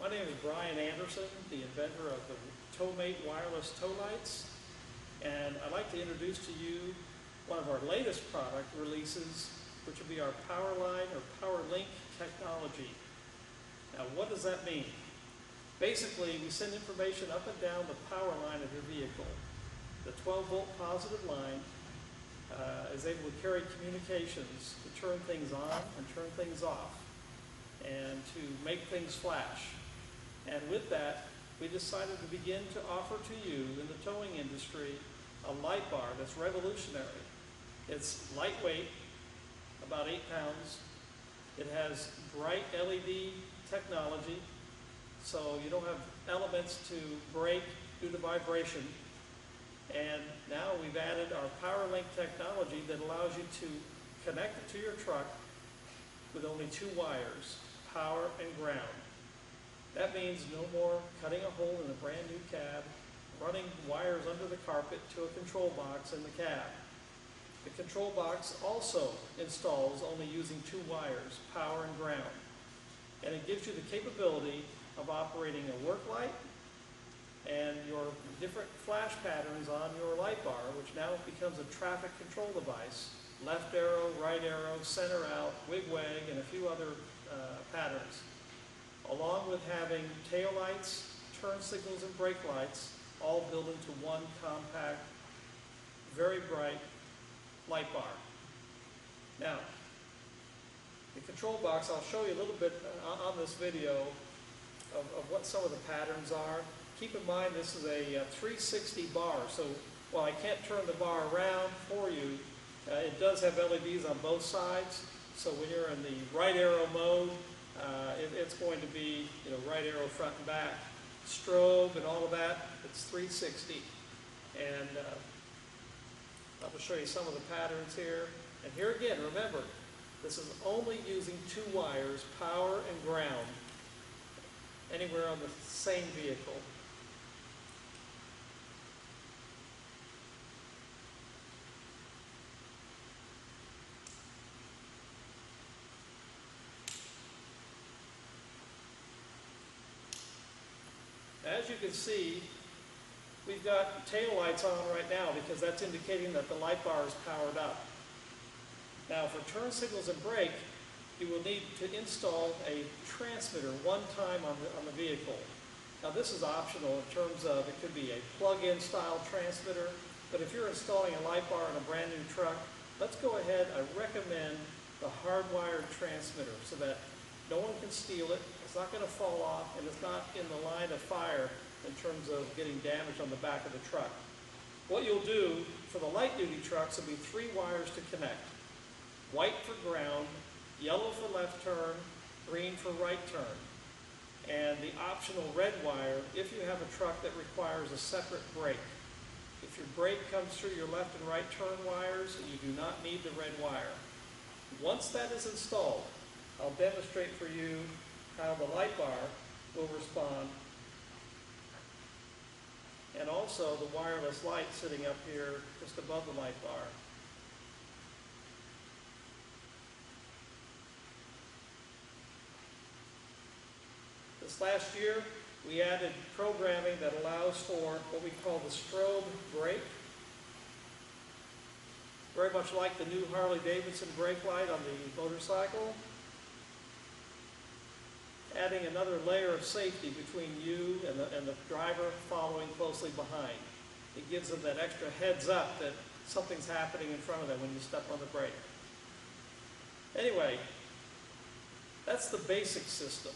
My name is Brian Anderson, the inventor of the TowMate wireless tow lights, and I'd like to introduce to you one of our latest product releases, which will be our Power Line or Power Link technology. Now, what does that mean? Basically, we send information up and down the power line of your vehicle. The 12-volt positive line is able to carry communications to turn things on and turn things off, and to make things flash. And with that, we decided to begin to offer to you in the towing industry a light bar that's revolutionary. It's lightweight, about 8 pounds. It has bright LED technology, so you don't have elements to break due to vibration. And now we've added our PowerLink technology that allows you to connect it to your truck with only 2 wires, power and ground. That means no more cutting a hole in a brand new cab, running wires under the carpet to a control box in the cab. The control box also installs only using 2 wires, power and ground. And it gives you the capability of operating a work light and your different flash patterns on your light bar, which now becomes a traffic control device. Left arrow, right arrow, center out, wig-wag, and a few other patterns. Along with having tail lights, turn signals, and brake lights, all built into one compact, very bright light bar. Now, the control box, I'll show you a little bit on this video of what some of the patterns are. Keep in mind this is a 360 bar, so while I can't turn the bar around for you, it does have LEDs on both sides. So when you're in the right arrow mode, it's going to be, right arrow front and back. Strobe and all of that, it's 360. And I'm going to show you some of the patterns here. And here again, remember, this is only using 2 wires, power and ground, anywhere on the same vehicle. As you can see, we've got tail lights on right now because that's indicating that the light bar is powered up. Now for turn signals and brake, you will need to install a transmitter one time on the vehicle. Now this is optional in terms of it could be a plug-in style transmitter, but if you're installing a light bar on a brand new truck, let's go ahead. I recommend the hardwired transmitter so that no one can steal it, it's not going to fall off, and it's not in the line of fire in terms of getting damage on the back of the truck. What you'll do for the light duty trucks will be 3 wires to connect. White for ground, yellow for left turn, green for right turn. And the optional red wire if you have a truck that requires a separate brake. If your brake comes through your left and right turn wires, you do not need the red wire. Once that is installed, I'll demonstrate for you how the light bar will respond, and also the wireless light sitting up here just above the light bar. This last year, we added programming that allows for what we call the strobe brake. Very much like the new Harley-Davidson brake light on the motorcycle. Adding another layer of safety between you and the driver following closely behind. It gives them that extra heads up that something's happening in front of them when you step on the brake. Anyway, that's the basic system.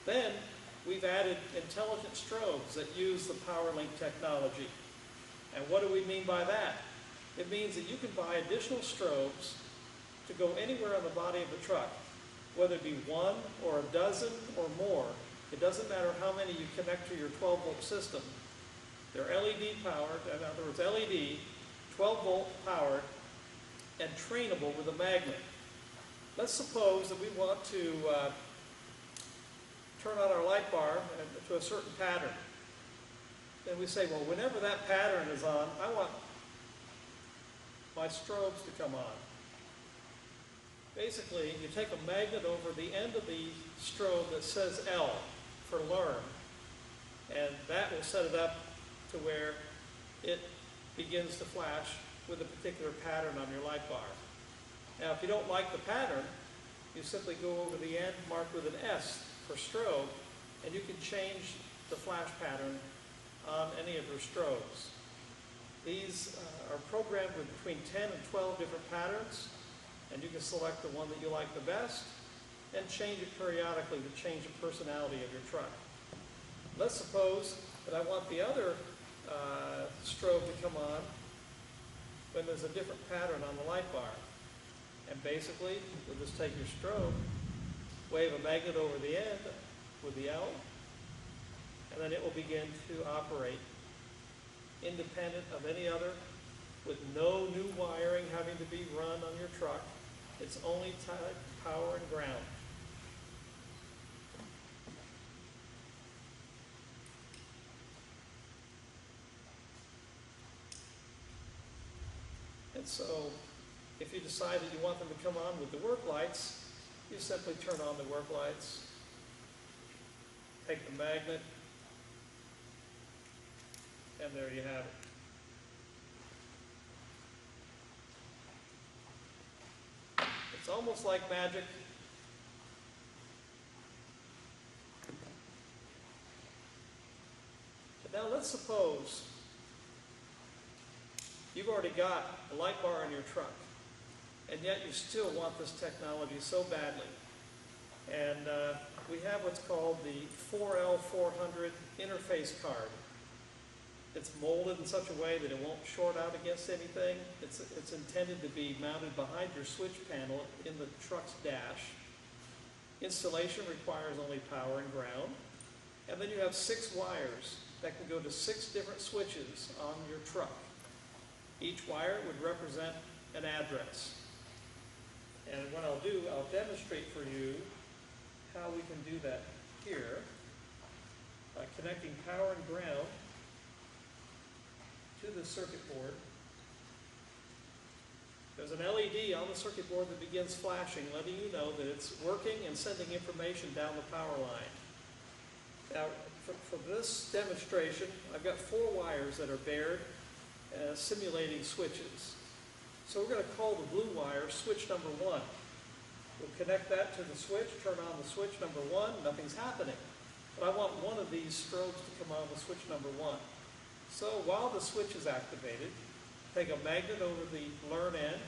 Then we've added intelligent strobes that use the PowerLink technology. And what do we mean by that? It means that you can buy additional strobes to go anywhere on the body of the truck, whether it be 1 or a dozen or more. It doesn't matter how many you connect to your 12-volt system. They're LED powered, in other words LED, 12-volt powered, and trainable with a magnet. Let's suppose that we want to turn on our light bar to a certain pattern. Then we say, well, whenever that pattern is on, I want my strobes to come on. Basically, you take a magnet over the end of the strobe that says L for learn. And that will set it up to where it begins to flash with a particular pattern on your light bar. Now, if you don't like the pattern, you simply go over the end, mark with an S for strobe, and you can change the flash pattern on any of your strobes. These are programmed with between 10 and 12 different patterns, and you can select the one that you like the best and change it periodically to change the personality of your truck. Let's suppose that I want the other strobe to come on when there's a different pattern on the light bar. And basically, you'll just take your strobe, wave a magnet over the end with the L, and then it will begin to operate independent of any other, with no new wiring having to be run on your truck. It's only type, power, and ground. And so, if you decide that you want them to come on with the work lights, you simply turn on the work lights, take the magnet, and there you have it. It's almost like magic. But now let's suppose you've already got a light bar in your truck, and yet you still want this technology so badly. And we have what's called the 4L400 interface card. It's molded in such a way that it won't short out against anything. It's intended to be mounted behind your switch panel in the truck's dash. Installation requires only power and ground. And then you have 6 wires that can go to 6 different switches on your truck. Each wire would represent an address. And what I'll do, I'll demonstrate for you how we can do that here by connecting power and ground to the circuit board. There's an LED on the circuit board that begins flashing, letting you know that it's working and sending information down the power line. Now, for this demonstration, I've got 4 wires that are bared, simulating switches. So we're going to call the blue wire switch number 1. We'll connect that to the switch, turn on the switch number 1, nothing's happening. But I want one of these strobes to come on with switch number 1. So while the switch is activated, take a magnet over the learn end,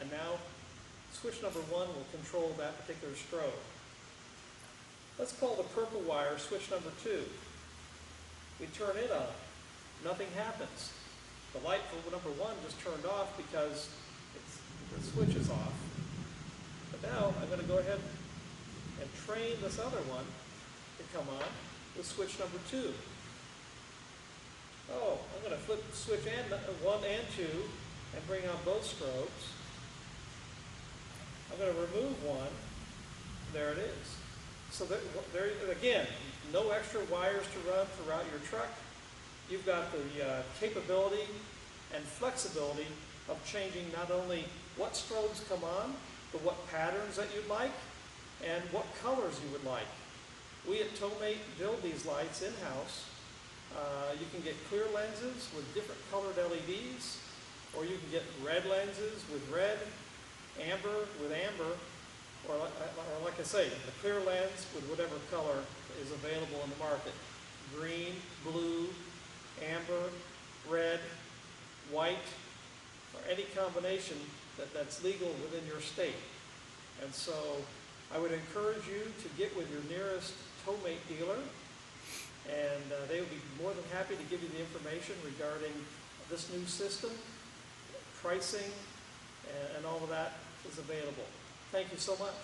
and now switch number 1 will control that particular strobe. Let's call the purple wire switch number 2. We turn it on. Nothing happens. The light for number 1 just turned off because the switch is off. But now I'm going to go ahead and train this other one to come on with switch number 2. Oh, I'm going to flip switch 1 and 2 and bring on both strobes. I'm going to remove 1. There it is. So there again, no extra wires to run throughout your truck. You've got the capability and flexibility of changing not only what strobes come on, but what patterns that you'd like and what colors you would like. We at TowMate build these lights in-house. You can get clear lenses with different colored LEDs, or you can get red lenses with red, amber with amber, or like I say, the clear lens with whatever color is available in the market. Green, blue, amber, red, white, or any combination that's legal within your state. And so I would encourage you to get with your nearest TowMate dealer, and they would be more than happy to give you the information regarding this new system. Pricing and all of that is available. Thank you so much.